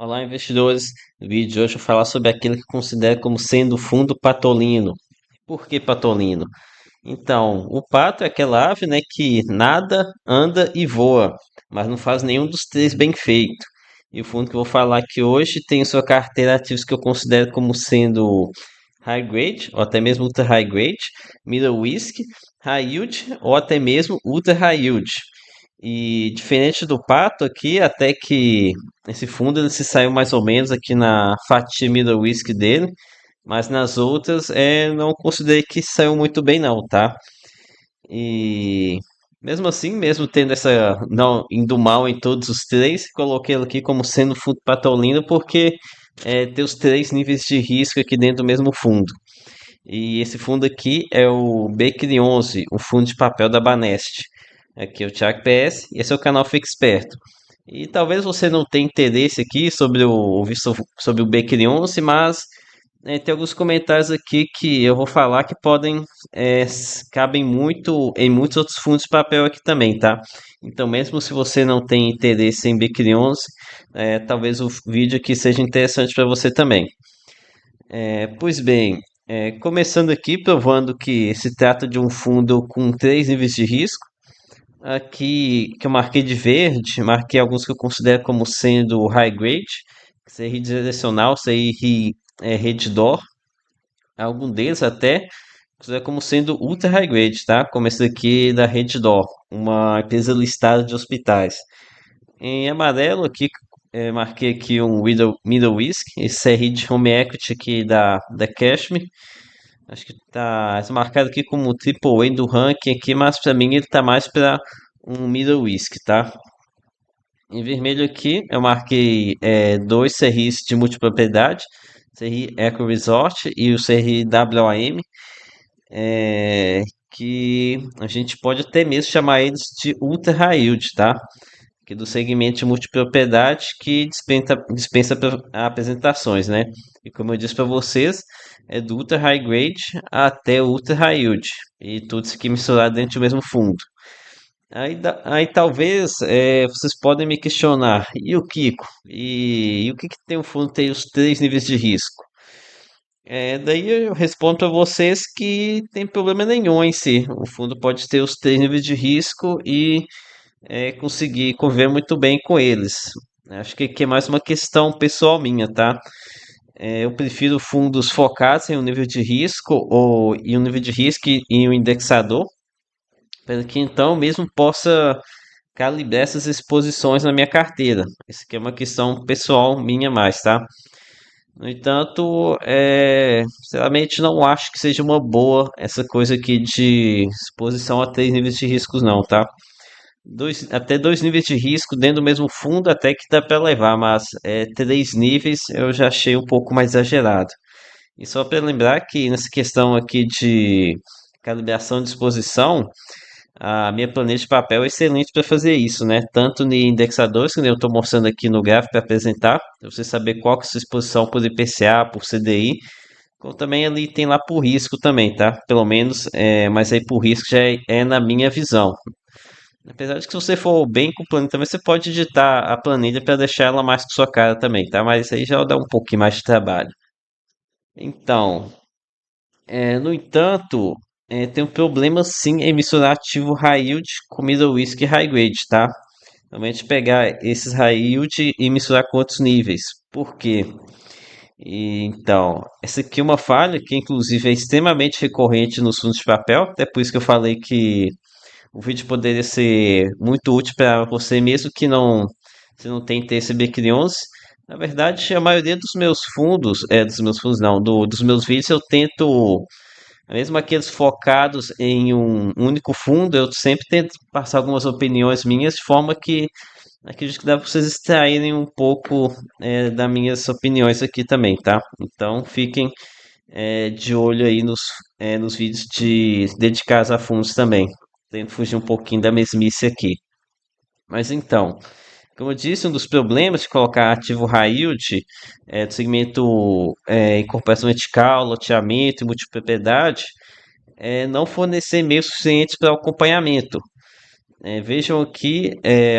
Olá, investidores. No vídeo de hoje eu vou falar sobre aquilo que eu considero como sendo o fundo patolino. Por que patolino? Então, o pato é aquela ave, né, que nada, anda e voa, mas não faz nenhum dos três bem feito. E o fundo que eu vou falar aqui hoje tem em sua carteira ativos que eu considero como sendo high grade, ou até mesmo ultra high grade, middle risk, high yield, ou até mesmo ultra high yield. E diferente do pato aqui, até que esse fundo ele se saiu mais ou menos aqui na fatia middle risk dele, mas nas outras não considerei que saiu muito bem não, tá? E mesmo assim, mesmo tendo essa não indo mal em todos os três, coloquei ele aqui como sendo fundo patolino porque tem os três níveis de risco aqui dentro do mesmo fundo. E esse fundo aqui é o BQD11, um fundo de papel da Banest. Aqui é o Thiago PS e esse é o canal Fique Esperto. E talvez você não tenha interesse aqui sobre sobre o BQD11, mas tem alguns comentários aqui que eu vou falar que podem cabem muito em muitos outros fundos de papel aqui também, tá? Então, mesmo se você não tem interesse em BQD11, talvez o vídeo aqui seja interessante para você também. Pois bem, começando aqui, provando que se trata de um fundo com três níveis de risco. Aqui que eu marquei de verde, marquei alguns que eu considero como sendo high grade, CRI direcional, CRI Reddor, algum deles até considero como sendo ultra high grade, tá? Como esse aqui da Reddor, uma empresa listada de hospitais. Em amarelo aqui, marquei aqui um middle risk, esse CRI de home equity aqui da Cashme. Acho que tá marcado aqui como triple A do ranking aqui, mas para mim ele tá mais para um middle risk, tá? Em vermelho aqui eu marquei dois CRIs de multipropriedade, CRI Eco Resort e o CRI WAM, é, que a gente pode até mesmo chamar eles de ultra high yield, tá? Que do segmento de multipropriedade que dispensa apresentações, né? E como eu disse para vocês, é do ultra high grade até o ultra high yield e tudo isso aqui misturado dentro do mesmo fundo. Aí talvez vocês podem me questionar, e o Kiko? E o que tem o fundo tem os três níveis de risco? Daí eu respondo para vocês que tem problema nenhum em si. O fundo pode ter os três níveis de risco e conseguir conviver muito bem com eles. Acho que aqui é mais uma questão pessoal minha, tá? Eu prefiro fundos focados em um nível de risco ou em um nível de risco e em um indexador, para que então mesmo possa calibrar essas exposições na minha carteira. Isso aqui é uma questão pessoal minha mais, tá? No entanto, sinceramente não acho que seja uma boa essa coisa aqui de exposição a três níveis de riscos não, tá? Até dois níveis de risco dentro do mesmo fundo até que dá para levar, mas três níveis eu já achei um pouco mais exagerado. E só para lembrar que nessa questão aqui de calibração de exposição, a minha planilha de papel é excelente para fazer isso, né? Tanto em indexadores, que nem eu estou mostrando aqui no gráfico para apresentar, para você saber qual que é a sua exposição por IPCA, por CDI, como também ali tem lá por risco também, tá? Pelo menos, mas aí por risco já é na minha visão. Apesar de que se você for bem com o planilha também, você pode editar a planilha para deixar ela mais com sua cara também, tá? Mas aí já dá um pouquinho mais de trabalho. Então, no entanto, tem um problema sim em misturar ativo high yield com middle risk e high grade, tá? Realmente pegar esses high yield e misturar com outros níveis. Por quê? Então, essa aqui é uma falha que inclusive é extremamente recorrente nos fundos de papel, até por isso que eu falei que o vídeo poderia ser muito útil para você mesmo que você não tem interesse em BQ11. Na verdade, a maioria dos meus fundos não, dos meus vídeos eu tento, mesmo aqueles focados em um único fundo, eu sempre tento passar algumas opiniões minhas de forma que acredito que dá para vocês extraírem um pouco das minhas opiniões aqui também, tá? Então fiquem de olho aí nos vídeos dedicados a fundos também. Tento fugir um pouquinho da mesmice aqui. Mas então, como eu disse, um dos problemas de colocar ativo high yield do segmento incorporação vertical, loteamento e multipropriedade é não fornecer meios suficientes para acompanhamento. Vejam aqui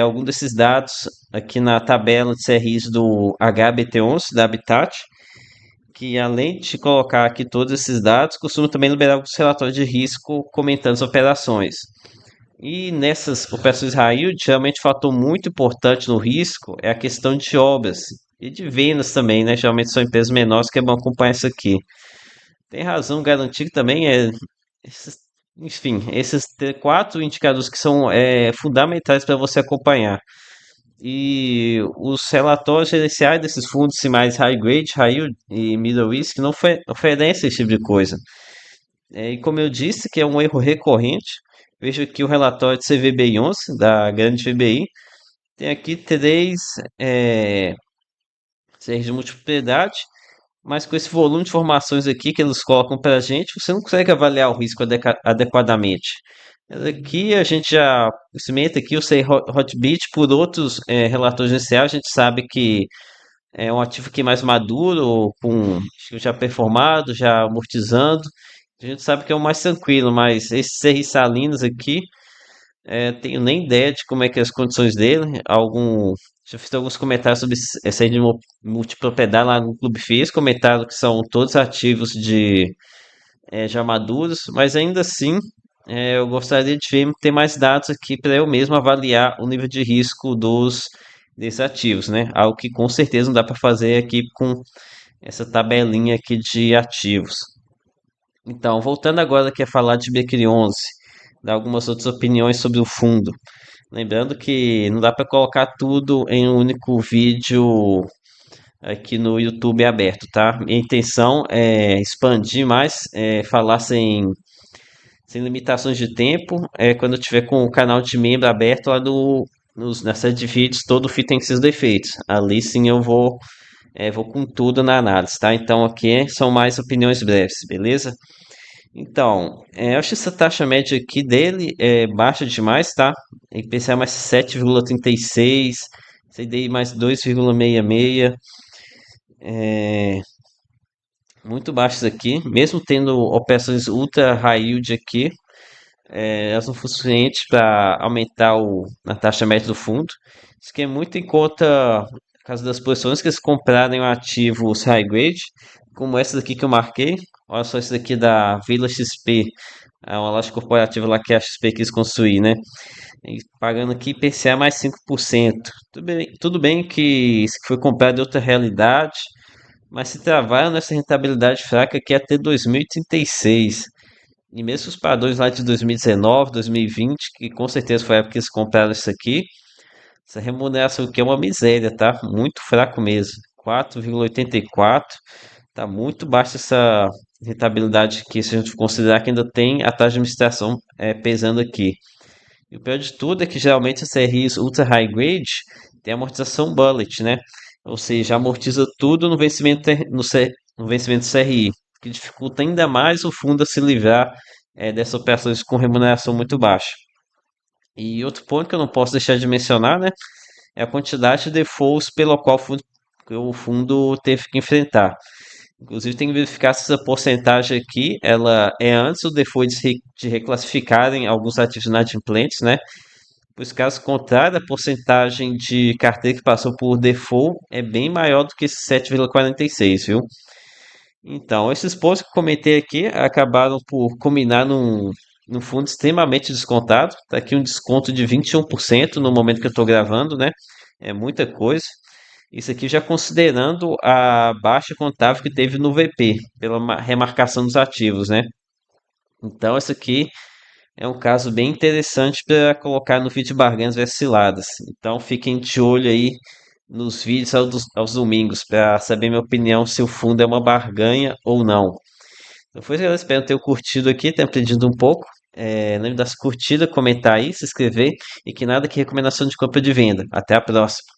algum desses dados aqui na tabela de CRIs do HBT11 da Habitat, que além de colocar aqui todos esses dados, costuma também liberar alguns relatórios de risco comentando as operações. E nessas operações high yield, geralmente um fator muito importante no risco é a questão de obras e de vendas também, né? Geralmente são empresas menores que é bom acompanhar isso aqui. Tem razão, garantir que também esses, enfim, esses quatro indicadores que são fundamentais para você acompanhar. E os relatórios gerenciais desses fundos se mais high grade, high yield e middle risk não oferecem esse tipo de coisa. E como eu disse, que é um erro recorrente, vejo aqui o relatório de CVBI11 da grande VBI, tem aqui três é, séries de multiplicidade, mas com esse volume de informações aqui que eles colocam para a gente, você não consegue avaliar o risco adequadamente. Aqui a gente já experimenta aqui o sei Hotbit por outros relatores iniciais, a gente sabe que é um ativo que é mais maduro, com acho que já performado, já amortizando. A gente sabe que é o mais tranquilo, mas esses CRI Salinas aqui, tenho nem ideia de como é que é as condições dele. Já fiz alguns comentários sobre essa aí de multipropriedade lá no Clube FIIs, comentaram que são todos ativos já maduros, mas ainda assim eu gostaria de ter mais dados aqui para eu mesmo avaliar o nível de risco desses ativos, né? Algo que com certeza não dá para fazer aqui com essa tabelinha aqui de ativos. Então, voltando agora aqui a falar de Becri 11, dar algumas outras opiniões sobre o fundo. Lembrando que não dá para colocar tudo em um único vídeo aqui no YouTube aberto, tá? Minha intenção é expandir mais, falar sem limitações de tempo, quando eu tiver com o canal de membro aberto lá na série de vídeos, todo FII tem seus defeitos. Ali sim eu vou com tudo na análise, tá? Então aqui são mais opiniões breves, beleza? Então, eu acho essa taxa média aqui dele é baixa demais, tá? IPCA mais 7,36, CDI mais 2,66, é, muito baixos aqui, mesmo tendo operações ultra high yield aqui, elas não foram suficientes para aumentar a taxa média do fundo. Isso aqui é muito em conta, por causa das posições que eles comprarem ativos high grade, como essa daqui que eu marquei. Olha só esse daqui da Vila XP, é uma loja corporativa lá que a XP quis construir, né? E pagando aqui IPCA mais 5%. Tudo bem que isso aqui foi comprado em outra realidade, mas se trabalha nessa rentabilidade fraca aqui até 2036. E mesmo os padrões lá de 2019, 2020, que com certeza foi a época que eles compraram isso aqui, essa remuneração aqui é uma miséria, tá? Muito fraco mesmo. 4,84. Tá muito baixa essa rentabilidade aqui, se a gente considerar que ainda tem a taxa de administração pesando aqui. E o pior de tudo é que geralmente as RIs ultra high grade tem amortização bullet, né? Ou seja, amortiza tudo no vencimento, no vencimento CRI, que dificulta ainda mais o fundo a se livrar dessas operações com remuneração muito baixa. E outro ponto que eu não posso deixar de mencionar, né, é a quantidade de defaults pelo qual o fundo teve que enfrentar. Inclusive, tem que verificar se essa porcentagem aqui, ela é antes do default de reclassificarem alguns ativos inadimplentes, né? Pois caso contrário, a porcentagem de carteira que passou por default é bem maior do que esse 7,46, viu? Então, esses pontos que eu comentei aqui acabaram por combinar num fundo extremamente descontado. Tá aqui um desconto de 21% no momento que eu estou gravando, né? É muita coisa. Isso aqui já considerando a baixa contábil que teve no VP, pela remarcação dos ativos, né? Então, isso aqui é um caso bem interessante para colocar no vídeo barganhas versus ciladas. Então, fiquem de olho aí nos vídeos aos domingos para saber minha opinião se o fundo é uma barganha ou não. Então foi isso, galera. Espero ter curtido aqui, ter aprendido um pouco. Lembre das curtidas, comentar aí, se inscrever e que nada que recomendação de compra de venda. Até a próxima.